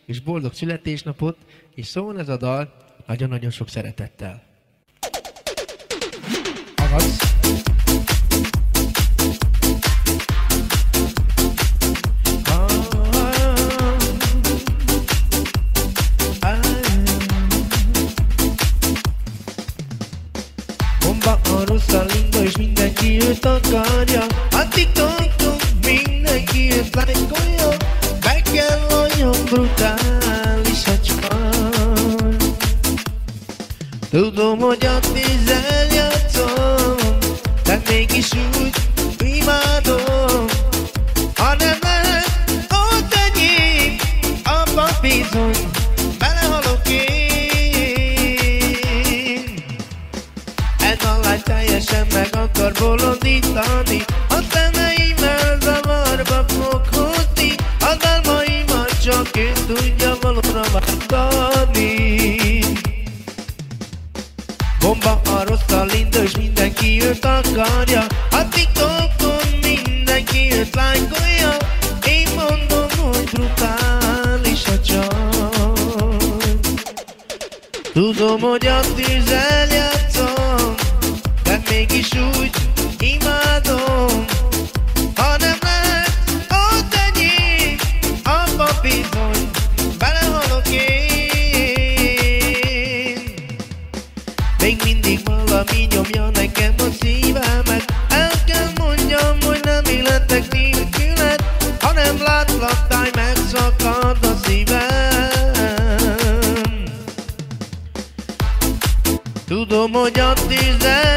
és boldog születésnapot, és szól ez a dal nagyon-nagyon sok szeretettel. Hallgatsz? Bomba a Rosalinda, és mindenki őt akarja. A TikTokon mindenki őt lájkolja. Meg kell olyan brutális a csaj. Tudom, hogy a tízzel játszom, de mégis úgy imádom. Ha nem lehet, ott enyém, abba bizony belehalok én. Ez a lány teljesen meg akar bolondítani, a szemeimmel zavarba fog hozni, a dalmaimat csak ő tudja valóra váltani. Bomba a Rosalinda, és mindenki őt akarja. A TikTokon mindenki őt lájkolja. Én mondom, hogy brutális a csaj. Tudom, hogy a tűzzel játszom, de mégis úgy imádom. Ha nem lehet, ott enyém, abba bizony belehalok én. Még mindig valami nyomja nekem a szívemet. El kell mondjam, hogy nem életek nélküled. Ha nem látlak, táj, megszakad a szívem. Tudom, hogy a tűzzel